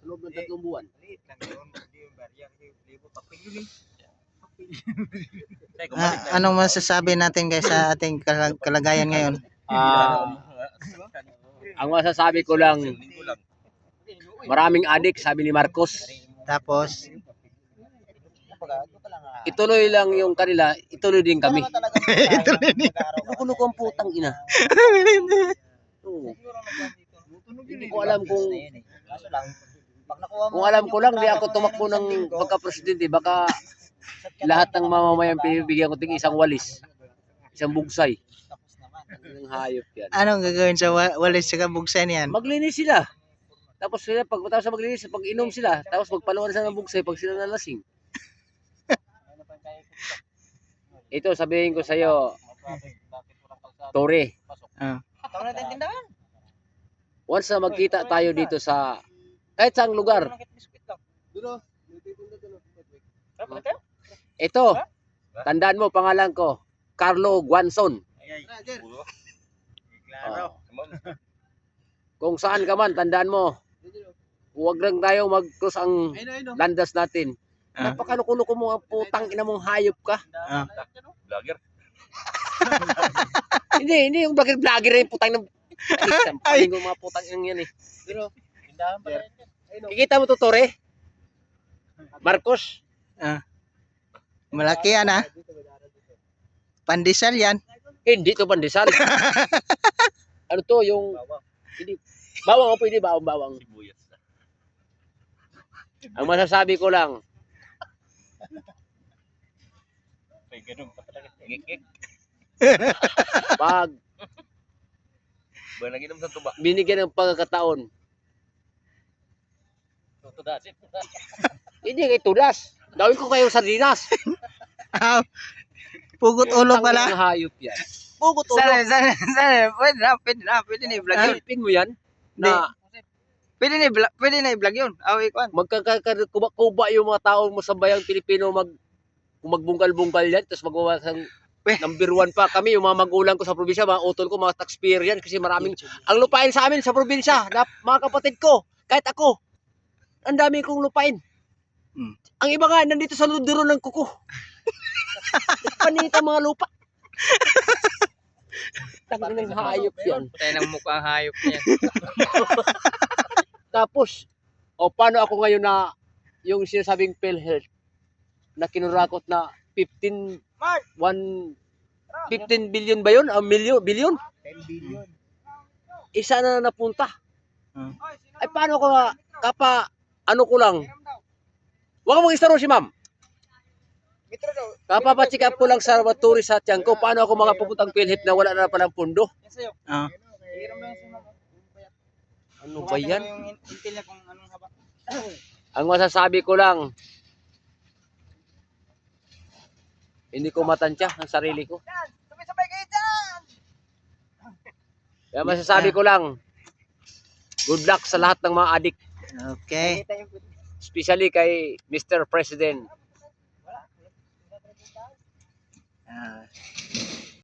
loob ng 3 buwan. Liit lang yun. Hindi yung barya. Libo papel yun eh. Anong masasabi natin guys sa ating kalagayan ngayon? Ang masasabi ko lang, maraming adik, sabi ni Marcos. Tapos, Ituloy lang yung kanila, ituloy din kami. ituloy din. Loko-loko ang putang ina. Oo. Hindi ko alam kung alam ko lang, di ako tumakbo ng pagka-presidente, baka lahat ng mamamayan pinibigyan ko ting isang walis, isang bugsay. Ang hayop yan. Anong gagawin sa walis sa kabugsan yan? Maglinis sila. Tapos sila, pagkatapos sa maglinis, pag inom sila, tapos magpaluan sila ng bugsay pag sila nalasing. Ito, sabihin ko sa'yo, Tore. Once na magkita tayo dito sa kahit saang lugar. Ito, tandaan mo, pangalan ko, Carlo Guanzon. Oh. Kung saan ka man, tandaan mo, huwag lang tayo mag-cross ang landas natin. Napakalukulo mo ang putang ina mong hayop ka. Vlogger. Hindi yung vlogger yung putang ng sampaling ko mga putang yan eh. Pero, kikita mo to, Tore? Marcos? Malaki yan ha. Pandesal yan. Hindi to pandesal. Ano to yung hindi bawang o pwede bawang. Ang masasabi ko lang, pag Naginom sa tuba. binigyan ng pagkakataon, hindi kayo tulas. Gawin ko kayo sardinas. Pugot ulo pala. Ang hayop yan. Pugot ulo. Sana. Pwede na i-vlog yun. Alipin mo yan na Pwede na i-vlog yun. Ikon. magkakakuba yung mga tao mo sa bayang Pilipino kung magbungkal-bungkal yan, tapos magawa ng number 1 pa. Kami, yung mga magulang ko sa probinsya, mga utol ko, mga taxpayer yan, kasi maraming, ang lupain sa amin sa probinsya, na, mga kapatid ko, kahit ako, ang dami kong lupain. Ang iba nga, nandito sa ludiro ng kuko. Panita mga lupa. Tangan ng hayop yan. Tayo ng mukha hayop niya. Tapos, paano ako ngayon na yung sinasabing PhilHealth na kinurakot na 15 billion ba yun? Billion? 10 billion. Isa na napunta. Ay paano ko nga, ano ko lang. Huwag mo mag-istaro si ma'am. Kapapacheck up ko lang sa tourist sa tiyan ko. Paano ako makapupuntang PhilHealth na wala na palang pundo? Ano ba yan? Ang masasabi ko lang, hindi ko matansya ang sarili ko. Kaya masasabi ko lang, good luck sa lahat ng mga adik. Okay. Especially kay Mr. President.